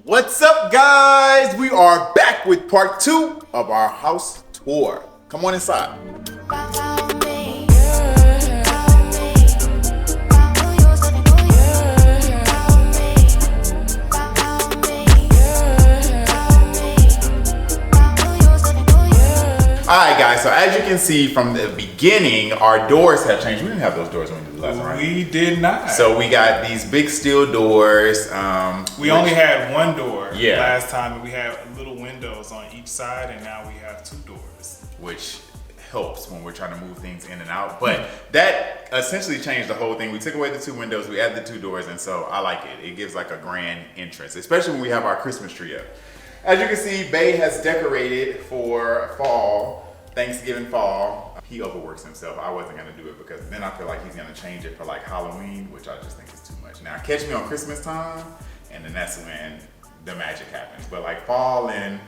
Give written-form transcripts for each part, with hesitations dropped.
What's up, guys? We are back with part 2 of our house tour. Come on inside. Alright guys, so as you can see from the beginning, our doors have changed. We didn't have those doors when we did the last one, right? We did not. So we got these big steel doors. We only had one door Yeah. last time, and we had little windows on each side, and now we have 2 doors. Which helps when we're trying to move things in and out. But that essentially changed the whole thing. We took away the 2 windows, we added the 2 doors, and so I like it. It gives like a grand entrance, especially when we have our Christmas tree up. As you can see, Bay has decorated for fall, Thanksgiving fall. He overworks himself. I wasn't gonna do it because then I feel like he's gonna change it for like Halloween, which I just think is too much. Now catch me on Christmas time, and then that's when the magic happens. But like fall and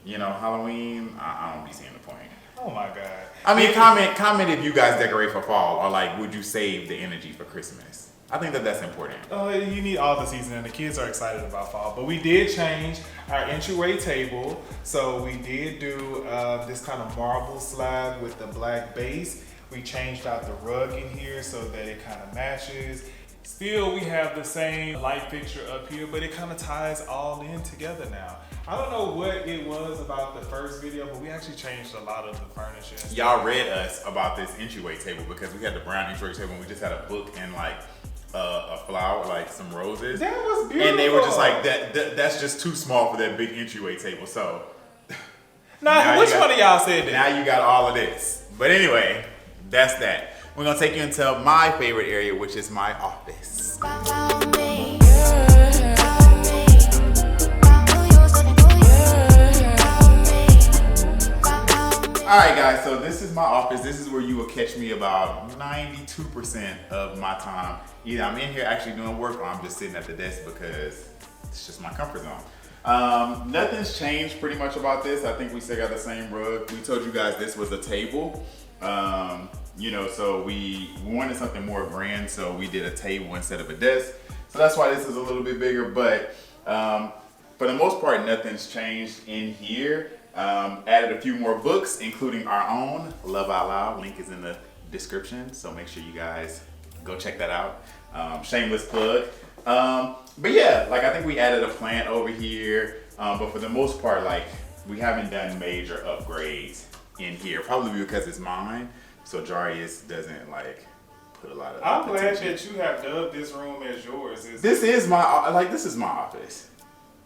Halloween, I don't be seeing the point. Oh my God. I mean, comment if you guys decorate for fall, or like, would you save the energy for Christmas? I think that's important. You need all the season, and the kids are excited about fall. But we did change our entryway table. So we did do this kind of marble slab with the black base. We changed out the rug in here so that it kind of matches. Still, we have the same light fixture up here, but it kind of ties all in together now. I don't know what it was about the first video, but we actually changed a lot of the furniture. Y'all read us about this entryway table because we had the brown entryway table and we just had a book and like a flower, like some roses. That was beautiful. And they were just like, that's just too small for that big entryway table. So now which one of y'all said that? Now you got all of this. But anyway, that's that. We're gonna take you into my favorite area, which is my office. Alright guys, so this is my office. This is where you will catch me about 92% of my time. Either I'm in here actually doing work, or I'm just sitting at the desk because it's just my comfort zone. Nothing's changed pretty much about this. I think we still got the same rug. We told you guys this was a table. So we wanted something more grand, so we did a table instead of a desk. So that's why this is a little bit bigger, but for the most part, nothing's changed in here. Added a few more books, including our own, Love Out Loud. Link is in the description, so make sure you guys go check that out. Shameless plug. But yeah, like I think we added a plant over here, but for the most part, like we haven't done major upgrades in here, probably because it's mine, so Jarius doesn't like put a lot of I'm glad attention. that you have dubbed this room as yours. This is my office.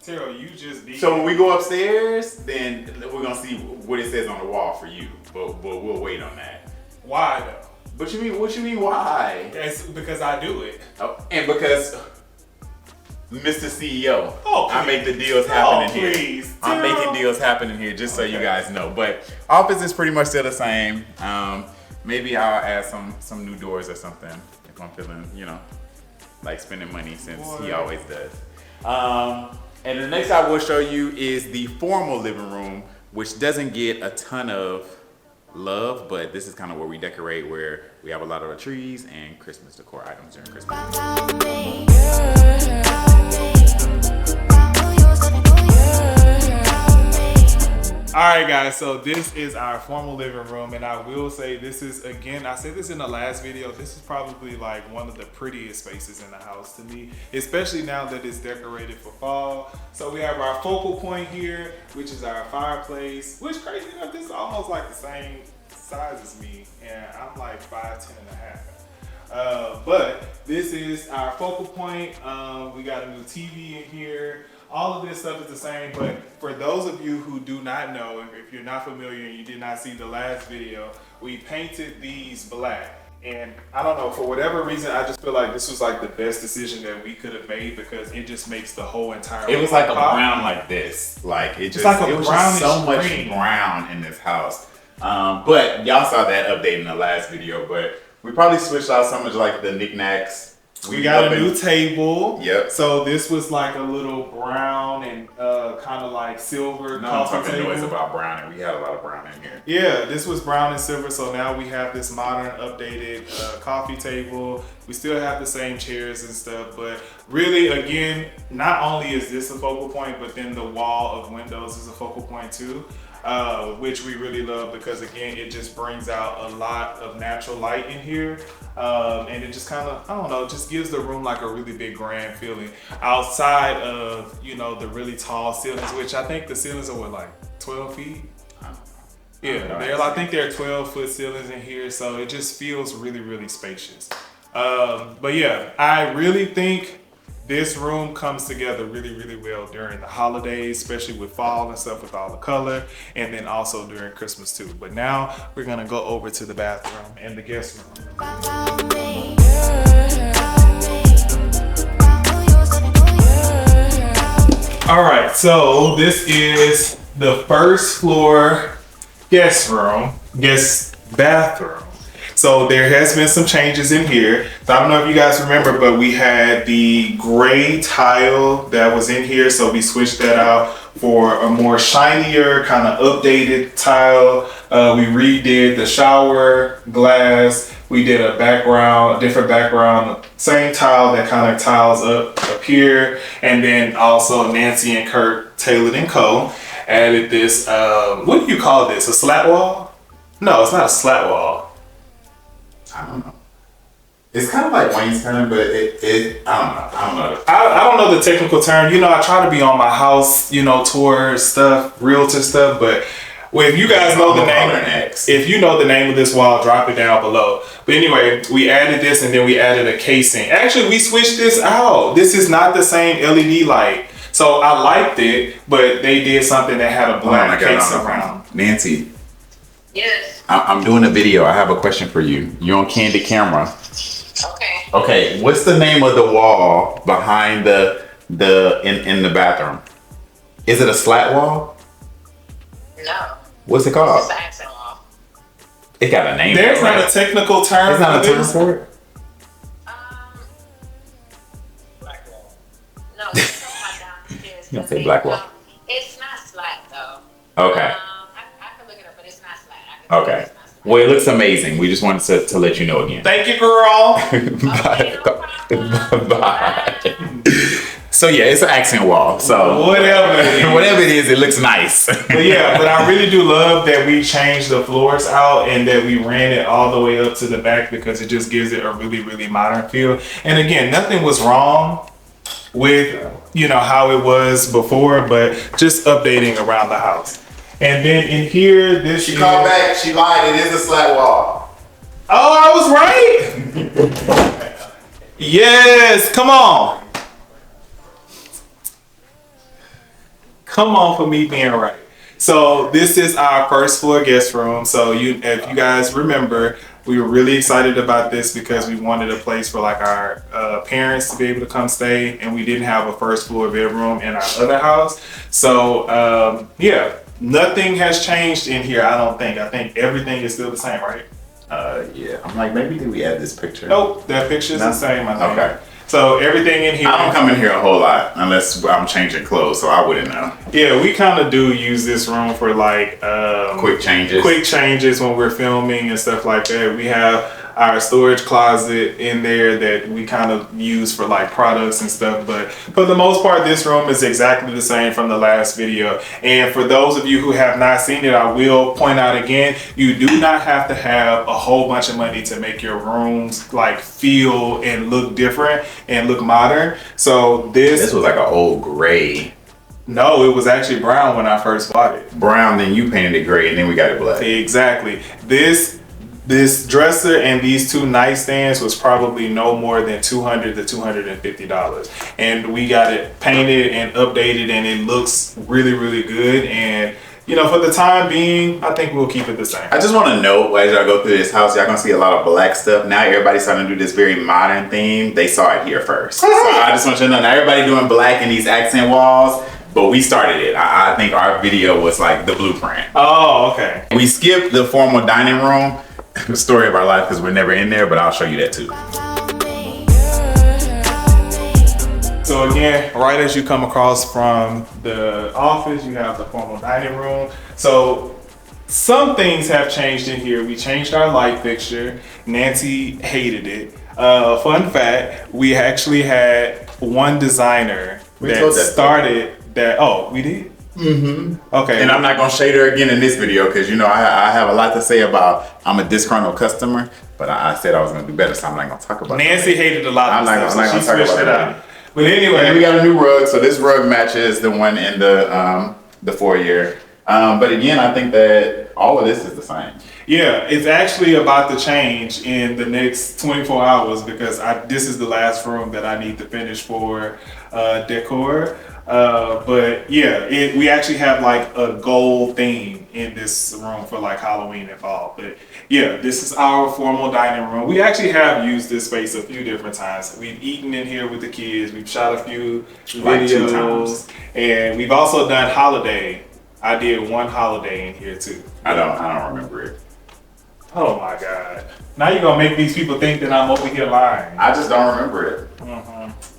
Terrell, you just did. So when we go upstairs, then we're gonna see what it says on the wall for you, but we'll wait on that. Why though? What you mean why? It's because I do it. Oh, and because Mr. CEO, Oh, I make the deals happen in here. Please, I'm Terrell. making deals happen in here, just so you guys know. But office is pretty much still the same. Maybe I'll add some new doors or something if I'm feeling, like spending money, since he always does. And the next I will show you is the formal living room, which doesn't get a ton of love, but this is kind of where we decorate, where we have a lot of the trees and Christmas decor items during Christmas. Alright guys, so this is our formal living room, and I will say this is, again, I said this in the last video, this is probably like one of the prettiest spaces in the house to me, especially now that it's decorated for fall. So we have our focal point here, which is our fireplace, which crazy enough, this is almost like the same size as me, and I'm like 5'10" and a half. But this is our focal point. We got a new TV in here. All of this stuff is the same, but for those of you who do not know, if you're not familiar and you did not see the last video, we painted these black. And I don't know, for whatever reason, I just feel like this was like the best decision that we could have made, because it just makes the whole entire It was like a pop. brown like this. Like it just, like a it was just so much brownish green. brown in this house. But y'all saw that update in the last video, but we probably switched out some of like the knickknacks. We got a new table. Yep. So this was like a little brown and kind of like silver coffee talking table. noise about brown, and we had a lot of brown in here. Yeah, this was brown and silver, so now we have this modern, updated coffee table. We still have the same chairs and stuff, but really, again, not only is this a focal point, but then the wall of windows is a focal point too, which we really love because again, it just brings out a lot of natural light in here. And it just kind of, I don't know, just gives the room like a really big grand feeling outside of, you know, the really tall ceilings, which I think the ceilings are what, like 12 feet? Yeah, I think they're 12-foot ceilings in here, so it just feels really, really spacious. But yeah, I really think this room comes together really, really well during the holidays, especially with fall and stuff with all the color, and then also during Christmas too. But now we're gonna go over to the bathroom and the guest room. All right, so this is the first floor guest bathroom. So there has been some changes in here. So I don't know if you guys remember, but we had the gray tile that was in here. So we switched that out for a more shinier, kind of updated tile. We redid the shower glass. We did a different background, same tile that kind of tiles up here. And then also Nancy and Kurt, Tailored & Co. added this, what do you call this? A slat wall? No, it's not a slat wall. I don't know. It's kind of like wainscoting, but I don't know the technical term. You know, I try to be on my house, you know, tour stuff, realtor stuff, but if you guys know the name, if you know the name of this wall, drop it down below. But anyway, we added this and then we added a casing. Actually, we switched this out. This is not the same LED light. So I liked it, but they did something that had a black case around. Nancy. Yes. I'm doing a video. I have a question for you. You're on Candid Camera. Okay. Okay. What's the name of the wall behind in the bathroom? Is it a slat wall? No. What's it called? It's an accent wall. It got a name. There's not a technical term. There's not a term for it. Black wall. No, it's not my downstairs. You don't say black wall. It's not slat though. Okay. I can look it up, but it's not slat. Okay. Well, it looks amazing. We just wanted to let you know again. Thank you, girl. Okay, no problem. Bye. So yeah, it's an accent wall. So whatever it is, it looks nice. But yeah, but I really do love that we changed the floors out and that we ran it all the way up to the back because it just gives it a really, really modern feel. And again, nothing was wrong with, you know, how it was before, but just updating around the house. And then in here, She called back. She lied. It is a slat wall. Oh, I was right. Yes, come on. Come on for me being right. So this is our first floor guest room. So if you guys remember, we were really excited about this because we wanted a place for like our parents to be able to come stay, and we didn't have a first floor bedroom in our other house. So yeah, nothing has changed in here. I don't think. I think everything is still the same, right? Yeah. I'm like, maybe did we add this picture? Nope, that picture is the same. I think. Okay. So everything in here. I don't come in here a whole lot unless I'm changing clothes, so I wouldn't know. Yeah, we kind of do use this room for like quick changes when we're filming and stuff like that. We have our storage closet in there that we kind of use for like products and stuff, but for the most part this room is exactly the same from the last video. And for those of you who have not seen it, I will point out again, you do not have to have a whole bunch of money to make your rooms like feel and look different and look modern. So this was like an old gray. No, it was actually brown when I first bought it. Brown, then you painted it gray, and then we got it black. Exactly. This dresser and these two nightstands was probably no more than $200 to $250. And we got it painted and updated, and it looks really, really good. And you know, for the time being, I think we'll keep it the same. I just want to note, as y'all go through this house, y'all gonna see a lot of black stuff. Now everybody's starting to do this very modern theme. They saw it here first. So I just want you to know, now everybody doing black and these accent walls, but we started it. I think our video was like the blueprint. Oh, okay. We skipped the formal dining room, the story of our life, because we're never in there, but I'll show you that too. So again, right as you come across from the office, you have the formal dining room. So some things have changed in here. We changed our light fixture. Nancy hated it. Fun fact, we actually had one designer We that told that started that. Oh, we did? Mm-hmm. Okay. And I'm not gonna shade her again in this video because you know I have a lot to say about I'm a disgruntled customer, but I said I was gonna do better, so I'm not gonna talk about Nancy hated a lot I'm of not stuff, gonna so she talk about switched it that. out. But And then we anyway, got a new rug, so this rug matches the one in the foyer. But again, I think that all of this is the same. yeah, it's actually about to change in the next 24 hours because this is the last room that I need to finish for decor. But yeah, we actually have like a gold theme in this room for like Halloween and fall. But yeah, this is our formal dining room. We actually have used this space a few different times. We've eaten in here with the kids. We've shot a few Like 2 videos, times. and we've also done holiday. I did one holiday in here too. I don't remember it. Oh my God! Now you're gonna make these people think that I'm over here lying. I just don't remember it.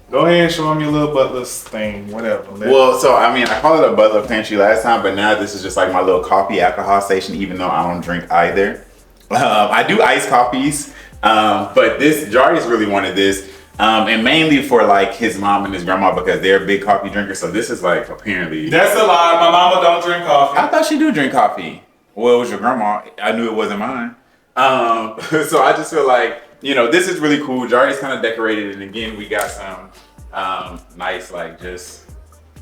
Go ahead and show them your little butler's thing, whatever. Well, so I mean, I called it a butler pantry last time, but now this is just like my little coffee alcohol station, even though I don't drink either. I do iced coffees, but Jarius really wanted this, and mainly for like his mom and his grandma because they're big coffee drinkers. So this is like apparently. That's a lie. My mama don't drink coffee. I thought she do drink coffee. Well, it was your grandma. I knew it wasn't mine. So I just feel like, you know, this is really cool. Jarius kind of decorated, and again, we got some nice, like, just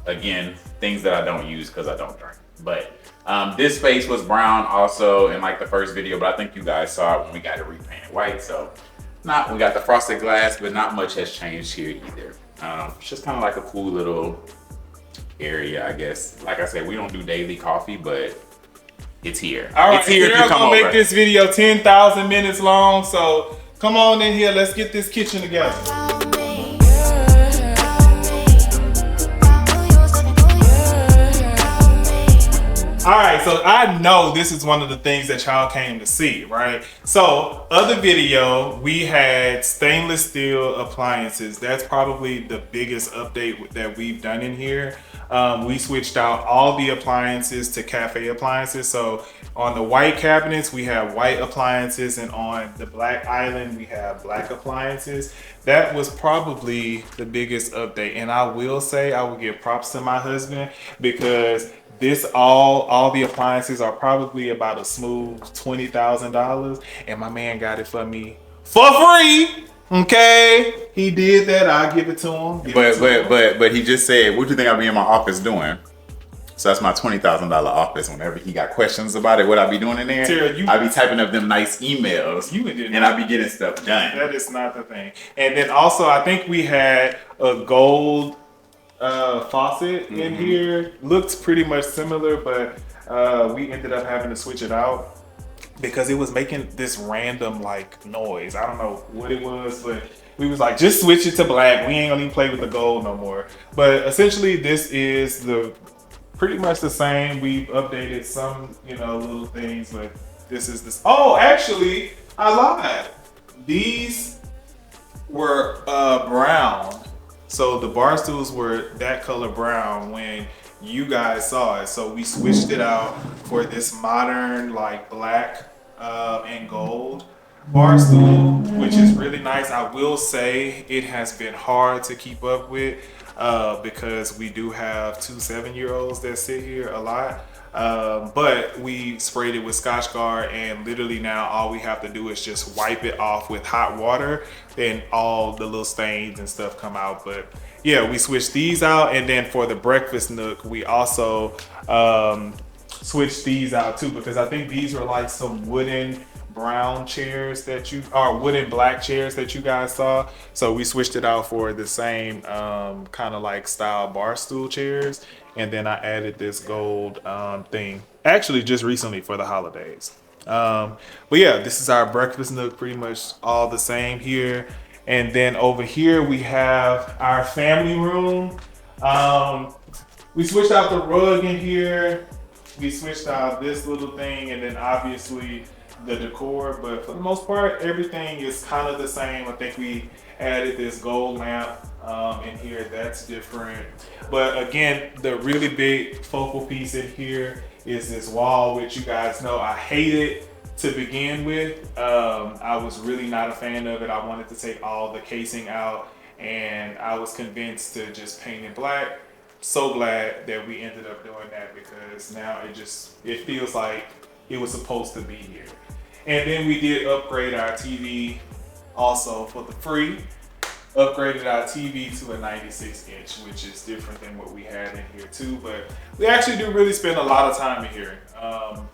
again things that I don't use because I don't drink. But this space was brown also in like the first video, but I think you guys saw it when we got it repainted white. So we got the frosted glass, but not much has changed here either. It's just kind of like a cool little area, I guess. Like I said, we don't do daily coffee, but it's here. All right, it's here if you we're come gonna over. make this video 10,000 minutes long. So come on in here. Let's get this kitchen together. All right, so I know this is one of the things that y'all came to see, right? So other video, we had stainless steel appliances. That's probably the biggest update that we've done in here. We switched out all the appliances to cafe appliances. So on the white cabinets, we have white appliances, and on the black island, we have black appliances. That was probably the biggest update. And I will say, I will give props to my husband because all the appliances are probably about a smooth $20,000, and my man got it for me for free. Okay, he did that. I'll give it to him. But he just said, "What do you think I'll be in my office doing?" So that's my $20,000 office. Whenever he got questions about it, what I be doing in there, Tara, I be typing up them nice emails, and I be getting stuff done. That is not the thing. And then also, I think we had a gold faucet in here. Looked pretty much similar, but we ended up having to switch it out because it was making this random like noise. I don't know what it was, but we was like, just switch it to black. We ain't gonna even play with the gold no more. But essentially, this is pretty much the same. We've updated some, little things, but this is this. Oh, actually, I lied. These were brown. So the bar stools were that color brown when you guys saw it. So we switched it out for this modern like black and gold bar stool, which is really nice. I will say it has been hard to keep up with because we do have 2 7-year-olds that sit here a lot. But we sprayed it with Scotchgard, and literally now all we have to do is just wipe it off with hot water, then all the little stains and stuff come out. But yeah, we switched these out, and then for the breakfast nook we also switched these out too, because I think these were like some wooden brown chairs wooden black chairs that you guys saw. So we switched it out for the same kind of like style bar stool chairs, and then I added this gold thing actually just recently for the holidays. But yeah, this is our breakfast nook, pretty much all the same here. And then over here we have our family room. We switched out the rug in here. We switched out this little thing, and then obviously the decor, but for the most part everything is kind of the same. I think we added this gold lamp in here, that's different. But again, the really big focal piece in here is this wall, which you guys know I hated to begin with. I was really not a fan of it. I wanted to take all the casing out and I was convinced to just paint it black. So glad that we ended up doing that because now it feels like it was supposed to be here. And then we did upgrade our TV also for the free. Upgraded our TV to a 96-inch, which is different than what we had in here too. But we actually do really spend a lot of time in here.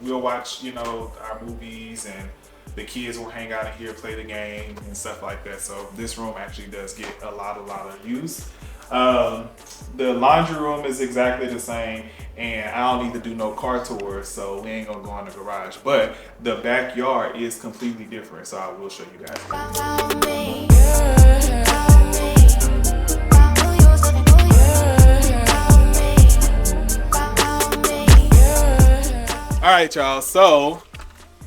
We'll watch, our movies, and the kids will hang out in here, play the game and stuff like that. So this room actually does get a lot of use. The laundry room is exactly the same, and I don't need to do no car tours, so we ain't gonna go in the garage. But the backyard is completely different, so I will show you guys. All right, y'all. So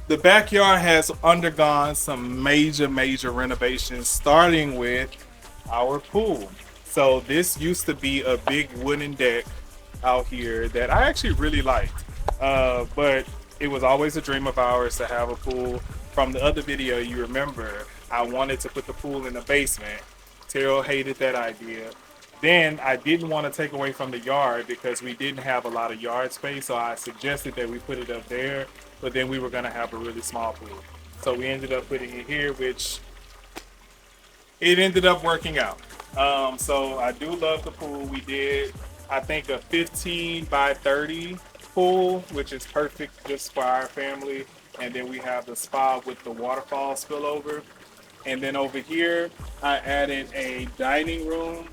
the backyard has undergone some major renovations, starting with our pool. So this used to be a big wooden deck out here that I actually really liked, but it was always a dream of ours to have a pool. From the other video, you remember, I wanted to put the pool in the basement. Terrell hated that idea. Then I didn't want to take away from the yard because we didn't have a lot of yard space, so I suggested that we put it up there, but then we were going to have a really small pool. So we ended up putting it here, which it ended up working out. So I do love the pool. We did, I think, a 15 by 30 pool, which is perfect just for our family. And then we have the spa with the waterfall spillover. And then over here, I added a dining room,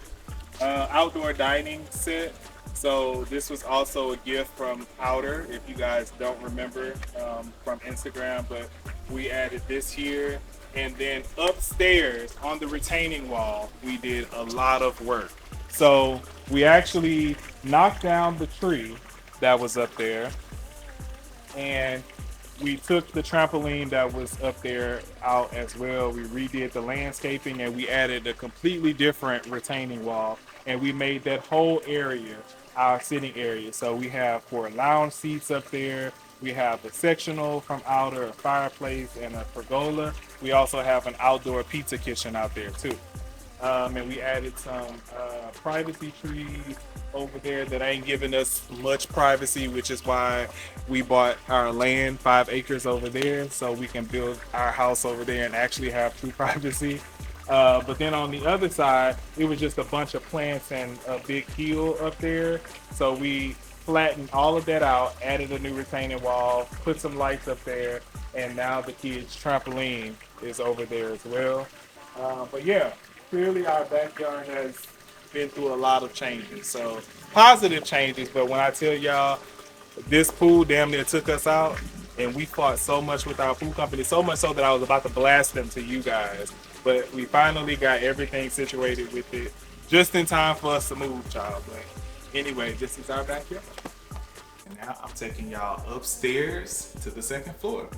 outdoor dining set. So this was also a gift from Outer, if you guys don't remember, from Instagram, but we added this here. And then upstairs on the retaining wall, we did a lot of work. So we actually knocked down the tree that was up there, and we took the trampoline that was up there out as well. We redid the landscaping, and we added a completely different retaining wall, and we made that whole area our sitting area. So we have 4 lounge seats up there. We have a sectional from Outer, a fireplace, and a pergola. We also have an outdoor pizza kitchen out there too. And we added some privacy trees over there that ain't giving us much privacy, which is why we bought our land, 5 acres over there, so we can build our house over there and actually have true privacy. But then on the other side, it was just a bunch of plants and a big hill up there. So we flattened all of that out, added a new retaining wall, put some lights up there, and now the kids' trampoline is over there as well. But yeah, clearly our backyard has been through a lot of changes. So positive changes, but when I tell y'all, this pool damn near took us out, and we fought so much with our pool company, so much so that I was about to blast them to you guys. But we finally got everything situated with it just in time for us to move, child. But anyway, this is our backyard. And now I'm taking y'all upstairs to the 2nd floor.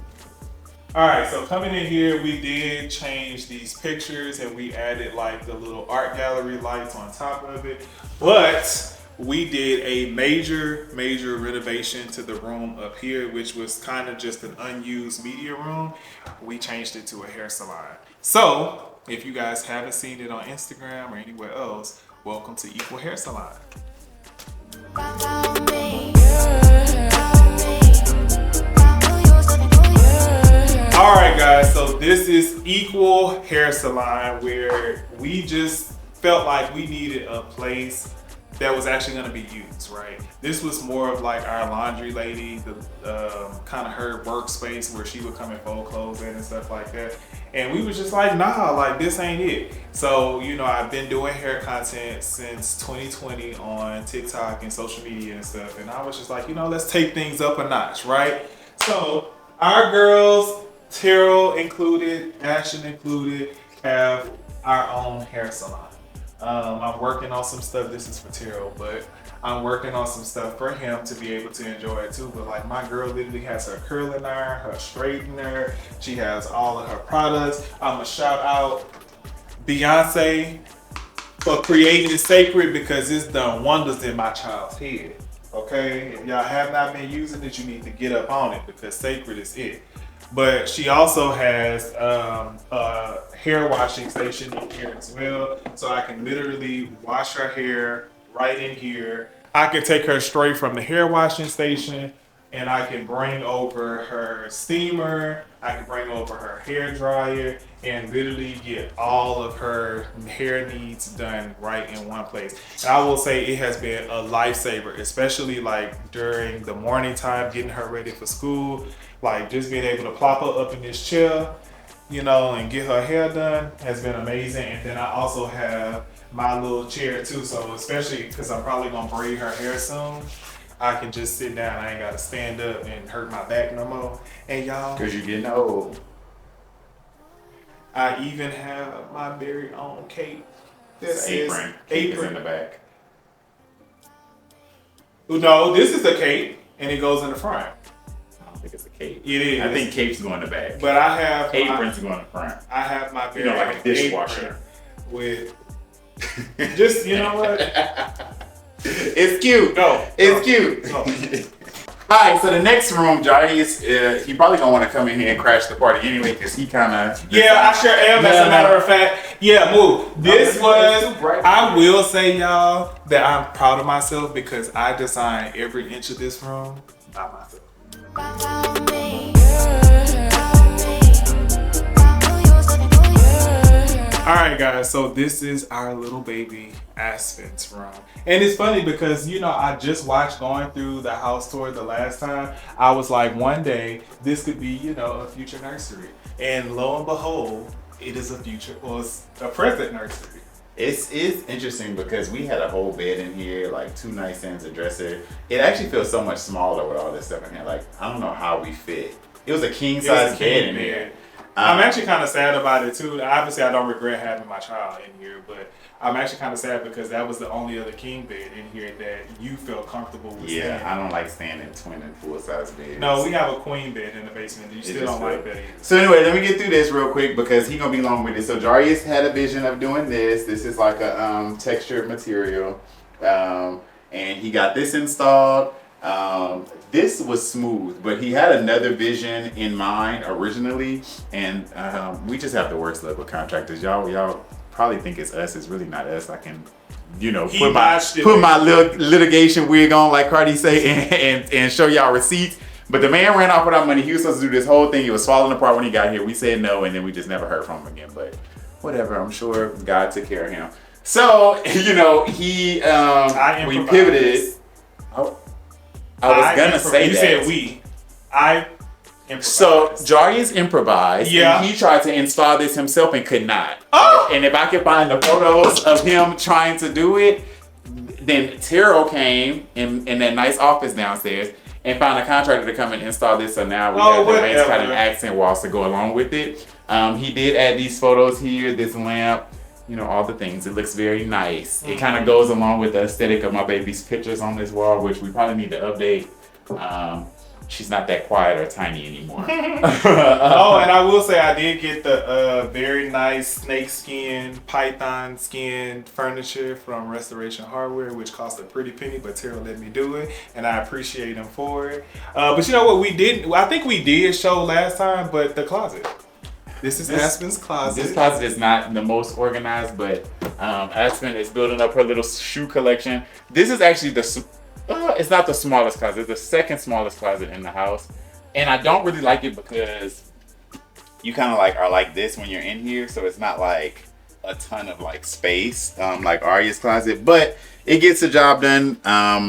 All right, so coming in here, we did change these pictures and we added like the little art gallery lights on top of it. But we did a major renovation to the room up here, which was kind of just an unused media room. We changed it to a hair salon. So if you guys haven't seen it on Instagram or anywhere else, welcome to Equal Hair Salon. All right, guys, so this is Equal Hair Salon, where we just felt like we needed a place that was actually going to be used, right? This was more of like our laundry lady, the kind of her workspace where she would come and fold clothes in and stuff like that. And we was just like, nah, like this ain't it. So, you know, I've been doing hair content since 2020 on TikTok and social media and stuff. And I was just like, you know, let's take things up a notch, right? So our girls, Terrell included, Ashton included, have our own hair salon. I'm working on some stuff. This is for Terrell, but I'm working on some stuff for him to be able to enjoy it too. But like my girl literally has her curling iron, her straightener. She has all of her products. I'm gonna shout out Beyonce for creating Sacred, because it's done wonders in my child's head. Okay, if y'all have not been using it, you need to get up on it, because Sacred is it. But she also has a hair washing station in here as well. So I can literally wash her hair right in here. I can take her straight from the hair washing station and I can bring over her steamer. I can bring over her hair dryer and literally get all of her hair needs done right in one place. And I will say it has been a lifesaver, especially like during the morning time, getting her ready for school. Like just being able to plop her up in this chair, you know, and get her hair done has been amazing. And then I also have my little chair too. So especially because I'm probably gonna braid her hair soon, I can just sit down. I ain't gotta stand up and hurt my back no more. And y'all, Cause you're getting old. I even have my very own cape. This apron. Cape is in the back. No, this is a cape and it goes in the front. I don't think it's a cape. It is. I think cape's going in the back. But I have Apron's going in the front. I have my very You know, like a own dishwasher. apron with just, you know what? It's cute. Go. It's cute. Go. All right, so the next room, Jarius, he probably gonna want to come in here and crash the party anyway, cause he kind of. Yeah, I sure am. As a matter of fact, yeah, move. This was. I will say, y'all, that I'm proud of myself because I designed every inch of this room by myself. All right, guys. So this is our little baby Aspen's room, and it's funny because you know I just watched going through the house tour the last time. I was like, one day this could be, you know, a future nursery, and lo and behold, it is a future, well, it's a present nursery. It's interesting because we had a whole bed in here, like 2 nightstands, a dresser. It actually feels so much smaller with all this stuff in here. Like I don't know how we fit. It was a king size bed in here. I'm actually kind of sad about it too. Obviously, I don't regret having my child in here, but I'm actually kind of sad because that was the only other king bed in here that you felt comfortable with. Yeah, staying. I don't like staying in twin and full size beds. No, we have a queen bed in the basement. You still don't like that either. So anyway, let me get through this real quick because he gonna be long with it. So Jarius had a vision of doing this. This is like a textured material, and he got this installed. This was smooth, but he had another vision in mind originally, and we just have the worst luck with contractors. Y'all probably think it's us. It's really not us. I can, you know, put my little litigation wig on, like Cardi say, and show y'all receipts. But the man ran off with our money. He was supposed to do this whole thing. It was falling apart when he got here. We said no, and then we just never heard from him again. But whatever. I'm sure God took care of him. So you know, we pivoted. I was gonna say you that. You said we. I improvised. So Jarius improvised. Yeah. And he tried to install this himself and could not. Oh! And if I could find the photos of him trying to do it, then Taro came in that nice office downstairs and found a contractor to come and install this. So now we have the wainscot and accent walls to go along with it. He did add these photos here, this lamp, you know, all the things. It looks very nice. It kind of goes along with the aesthetic of my baby's pictures on this wall, which we probably need to update. She's not that quiet or tiny anymore. Oh, and I will say I did get the very nice snake skin, python skin furniture from Restoration Hardware, which cost a pretty penny, but Tara let me do it, and I appreciate him for it. But you know what we didn't, I think we did show last time, but the closet. This is Aspen's closet. This closet is not the most organized, but Aspen is building up her little shoe collection. This is actually it's not the smallest closet. It's the second smallest closet in the house. And I don't really like it because you kind of are like this when you're in here. So it's not like a ton of space like Arya's closet. But it gets the job done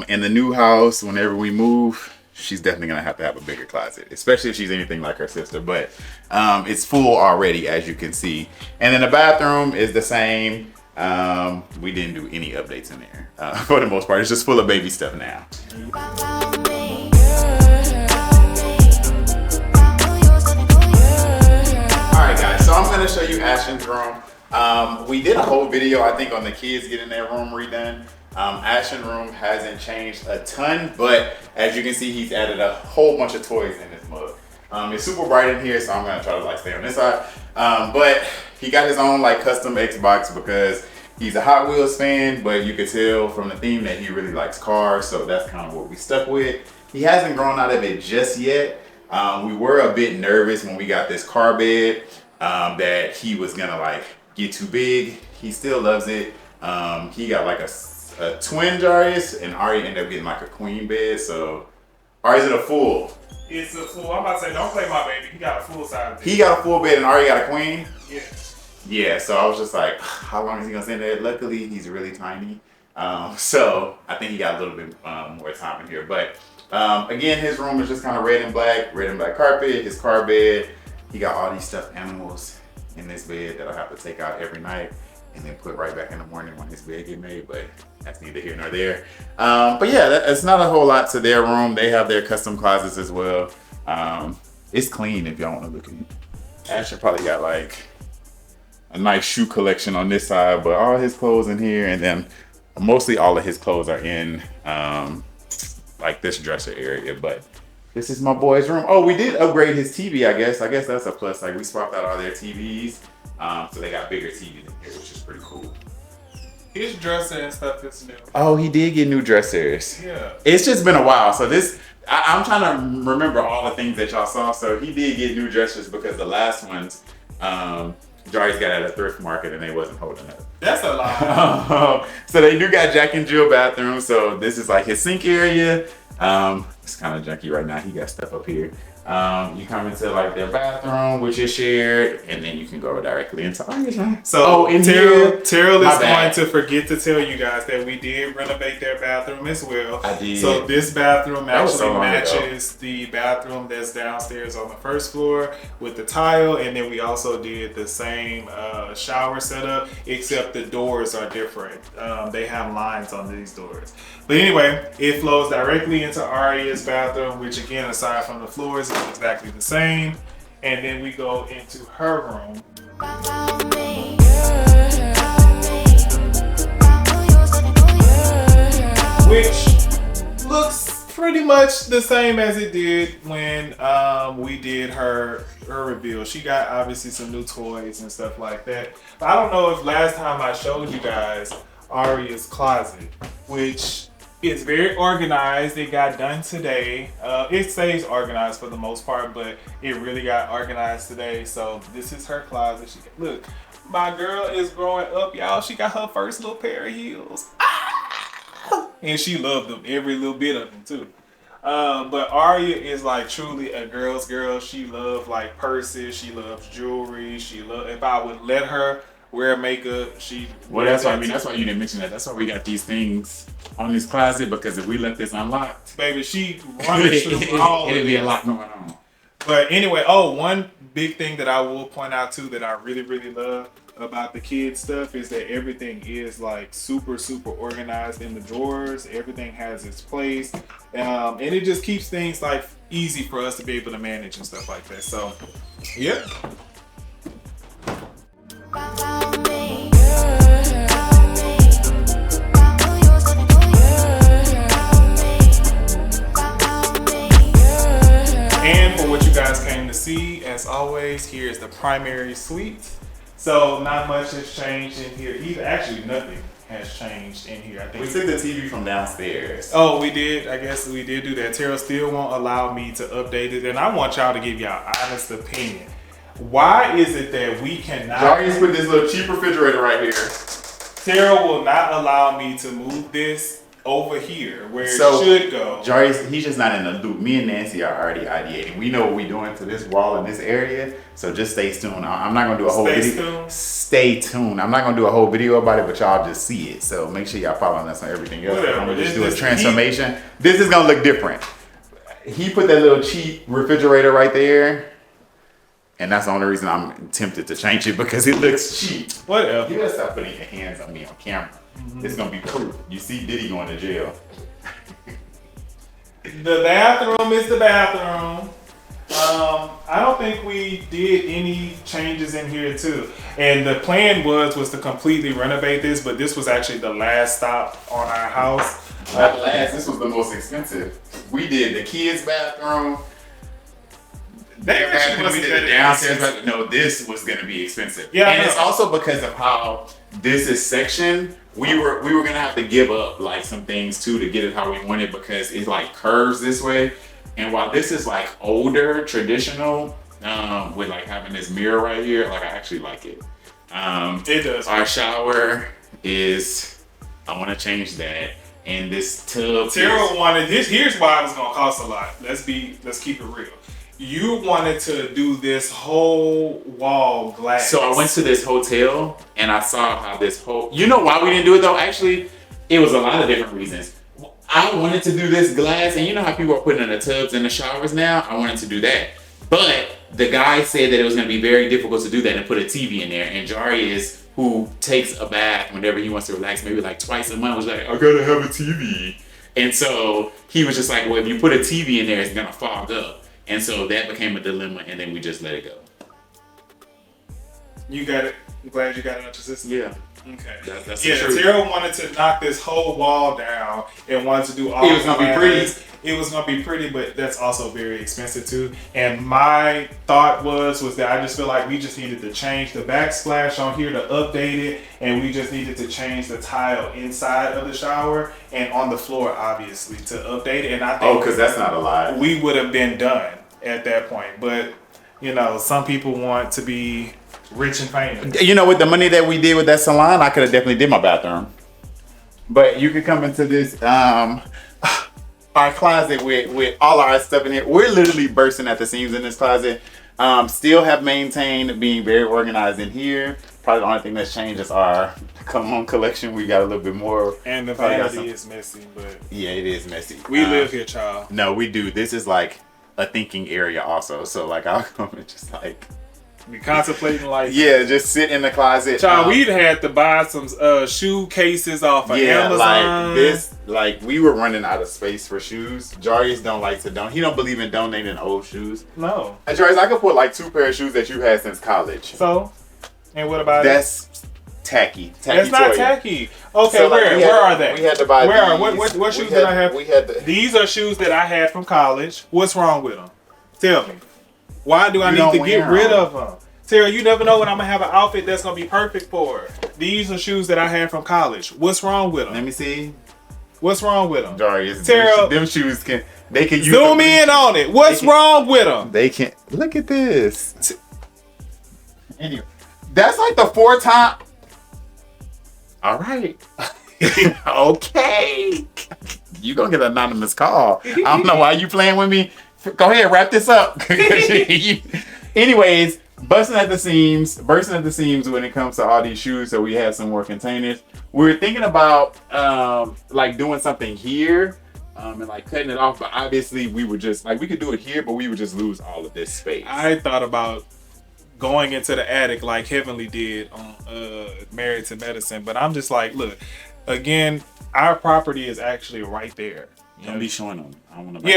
in the new house. Whenever we move, she's definitely going to have a bigger closet. Especially if she's anything like her sister. But it's full already, as you can see. And then the bathroom is the same. We didn't do any updates in there for the most part. It's just full of baby stuff now. Alright guys, so I'm going to show you Ashton's room. We did a whole video, I think, on the kids getting their room redone. Ashton's room hasn't changed a ton, but as you can see, he's added a whole bunch of toys in this mug. It's super bright in here, so I'm gonna try to stay on this side. But he got his own custom Xbox because he's a Hot Wheels fan, but you could tell from the theme that he really likes cars, so that's kind of what we stuck with. He hasn't grown out of it just yet, We were a bit nervous when we got this car bed that he was gonna like get too big. He still loves it. He got like a twin Jarius, and Ari ended up getting like a queen bed. So, or is it a full? It's a full. I'm about to say, don't play my baby. He got a full size bed. He got a full bed, and Ari got a queen. Yeah. Yeah. So I was just like, how long is he gonna stay in there? Luckily, he's really tiny. So I think he got a little bit more time in here. But again, his room is just kind of red and black carpet, his car bed. He got all these stuffed animals in this bed that I have to take out every night and then put right back in the morning when his bed get made. But that's neither here nor there. But yeah, it's not a whole lot to their room. They have their custom closets as well. It's clean if y'all want to look at it. Asher probably got like a nice shoe collection on this side, but all his clothes in here, and then mostly all of his clothes are in like this dresser area. But this is my boy's room. Oh, we did upgrade his TV, I guess. I guess that's a plus. Like we swapped out all their TVs. So they got bigger TVs in here, which is pretty cool. His dresser and stuff is new. Oh, he did get new dressers. Yeah. It's just been a while. So this, I'm trying to remember all the things that y'all saw. So he did get new dressers because the last ones, Jari's got at a thrift market and they wasn't holding up. That's a lot. So they do got Jack and Jill bathroom. So this is like his sink area. It's kind of junky right now. He got stuff up here. You come into like their bathroom, which is shared, and then you can go directly into Ari's room. So Terrell is going to forget to tell you guys that we did renovate their bathroom as well. I did. So this bathroom actually so long matches the bathroom that's downstairs on the first floor with the tile, and then we also did the same shower setup, except the doors are different. They have lines on these doors. But anyway, it flows directly into Aria's bathroom, which again, aside from the floors, is exactly the same. And then we go into her room. Which looks pretty much the same as it did when we did her reveal. She got obviously some new toys and stuff like that. But I don't know if last time I showed you guys Aria's closet, which is very organized. It got done today. It stays organized for the most part, but it really got organized today. So this is her closet. Look, my girl is growing up, y'all. She got her first little pair of heels. And she loved them, every little bit of them too. But Aria is like truly a girl's girl. She loves like purses. She loves jewelry. If I would let her wear makeup, well, that's why that's why you didn't mention that. That's why we got these things on this closet, because if we left this unlocked, baby, she runs through all. It'd be a lot going on. But anyway, one big thing that I will point out too that I really, really love about the kids stuff is that everything is like super, super organized in the drawers. Everything has its place, and it just keeps things like easy for us to be able to manage and stuff like that. So, yeah. And for what you guys came to see, as always, here's the primary suite. So not much has changed in here. Actually, nothing has changed in here. I think we took the TV from downstairs. Oh, we did. I guess we did do that. Terrell still won't allow me to update it, and I want y'all to give y'all honest opinion. Why is it that we cannot? Jarius put this little cheap refrigerator right here. Terrell will not allow me to move this over here where it should go. Jarius, he's just not in the loop. Me and Nancy are already ideating. We know what we're doing to this wall in this area, so just stay tuned. I'm not gonna do a whole video. Stay tuned. I'm not gonna do a whole video about it, but y'all just see it. So make sure y'all following us on everything else. Whatever. I'm gonna just do a transformation. This is gonna look different. He put that little cheap refrigerator right there. And that's the only reason I'm tempted to change it, because it looks cheap. Whatever. You gotta stop putting your hands on me on camera. It's gonna be proof. You see Diddy going to jail. The bathroom is the bathroom. I don't think we did any changes in here too. And the plan was to completely renovate this, but this was actually the last stop on our house. Not last, this was the most expensive. We did the kids' bathroom. Their bathroom, we did the downstairs bathroom. No, this was gonna be expensive. Yeah, and it's also because of how this is sectioned. we were gonna have to give up like some things too to get it how we want it because it like curves this way. And while this is like older, traditional, with like having this mirror right here, like I actually like it. It does. Our shower is, I want to change that. And this tub. Tara wanted this. Here's why it was gonna cost a lot. Let's keep it real. You wanted to do this whole wall glass. So I went to this hotel and I saw how this whole. You know why we didn't do it though? Actually, it was a lot of different reasons. I wanted to do this glass, and you know how people are putting in the tubs in the showers now? I wanted to do that. But the guy said that it was going to be very difficult to do that and put a TV in there. And Jarius, who takes a bath whenever he wants to relax, maybe like twice a month, was like, I gotta have a TV. And so he was just like, well, if you put a TV in there, it's going to fog up. And so that became a dilemma, and then we just let it go. You got it. I'm glad you got it out your system. Yeah. Okay. That's yeah, the truth. Tara wanted to knock this whole wall down and wanted to do all It was gonna be pretty. It was gonna be pretty, but that's also very expensive too. And my thought was that I just feel like we just needed to change the backsplash on here to update it, and we just needed to change the tile inside of the shower and on the floor, obviously, to update it. And I think because that's not a lie. we would have been done at that point. But you know, some people want to be rich and famous. You know, with the money that we did with that salon, I could have definitely did my bathroom. But you could come into this our closet with all our stuff in here. We're literally bursting at the seams in this closet. Still have maintained being very organized in here. Probably the only thing that's changed is our Come On collection. We got a little bit more. And the Probably got vanity is messy, but Yeah, it is messy. we live here, child. No, we do. This is like a thinking area also. So like I'll come and just like, We contemplating like yeah, just sit in the closet. child, we'd had to buy some shoe cases off of Amazon. like this, like we were running out of space for shoes. Jarius don't like to he don't believe in donating old shoes. No. And Jarius, I could put like 2 pair of shoes that you had since college. So, and what about That's tacky. That's not toy. tacky. Okay, So, like, where are they? We had to buy Where are these. what We shoes had- did I have? We had the, These are shoes that I had from college. What's wrong with them? Tell me. Why do I You need don't to get wear rid 'em. of them? Tara, you never know when I'm gonna have an outfit that's gonna be perfect for her. These are shoes that I had from college. What's wrong with let them? me see. What's wrong with them? Jarius, Tara- them shoes use Zoom in on it. What's wrong with them? They can't look at this. Anyway, that's like the 4th time. All right. Okay. You gonna get an anonymous call. I don't know why you playing with me. Go ahead, wrap this up. Anyways, bursting at the seams when it comes to all these shoes. So we have some more containers. We're thinking about like doing something here. And like cutting it off, but obviously we would just like we could do it here, but we would just lose all of this space. I thought about going into the attic like Heavenly did on Married to Medicine, but I'm just like, look, again, our property is actually right there. Don't be showing them. I don't want to.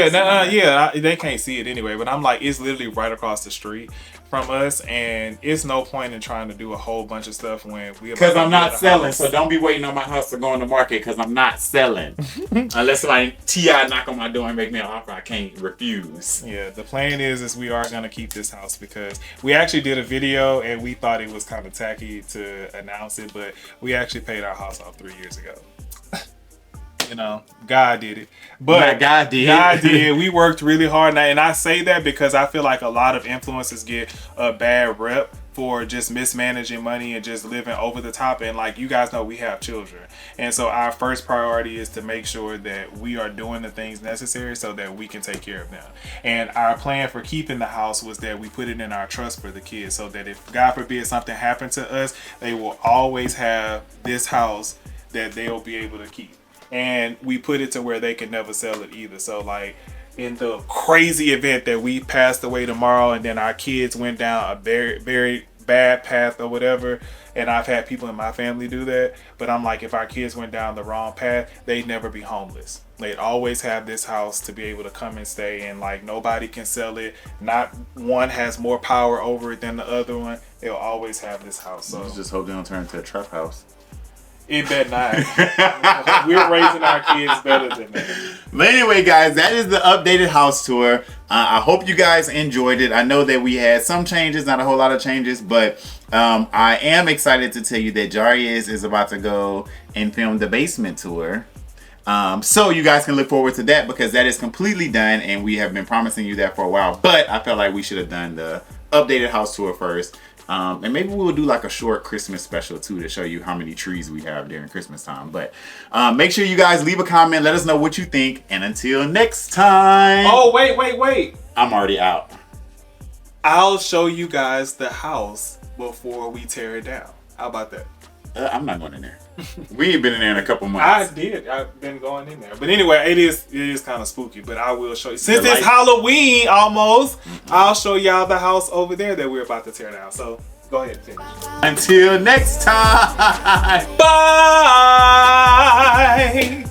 Yeah, they can't see it anyway. But I'm like, it's literally right across the street from us, and it's no point in trying to do a whole bunch of stuff when we. Because I'm not selling, so don't be waiting on my house to go on the market. Because I'm not selling, unless somebody Ti knock on my door and make me an offer I can't refuse. Yeah, the plan is we are gonna keep this house because we actually did a video and we thought it was kind of tacky to announce it, but we actually paid our house off 3 years ago. You know, God did it. But God did. God did. We worked really hard. And I say that because I feel like a lot of influencers get a bad rep for just mismanaging money and just living over the top. And like you guys know, we have children. And so our first priority is to make sure that we are doing the things necessary so that we can take care of them. And our plan for keeping the house was that we put it in our trust for the kids so that if God forbid something happened to us, they will always have this house that they'll be able to keep. And we put it to where they can never sell it either. So like in the crazy event that we passed away tomorrow and then our kids went down a very, very bad path or whatever, and I've had people in my family do that, but I'm like, if our kids went down the wrong path, they'd never be homeless. They'd always have this house to be able to come and stay, and like nobody can sell it. Not one has more power over it than the other one. They'll always have this house. So Just hope they don't turn into a trap house. it bet not. We're raising our kids better than that. But anyway, guys, that is the updated house tour. I hope you guys enjoyed it. I know that we had some changes, not a whole lot of changes, but I am excited to tell you that Jarius is about to go and film the basement tour. So you guys can look forward to that because that is completely done and we have been promising you that for a while. But I felt like we should have done the updated house tour first. And maybe we'll do like a short Christmas special too to show you how many trees we have during Christmas time. But make sure you guys leave a comment. Let us know what you think. And until next time. Oh, wait. I'm already out. I'll show you guys the house before we tear it down. How about that? I'm not going in there. We ain't been in there in a couple I months. did. I've been going in there. But anyway, it is kind of spooky. But I will show you. Since The it's light- Halloween almost, I'll show y'all the house over there that we're about to tear down. So go ahead and finish. Until next time. Bye.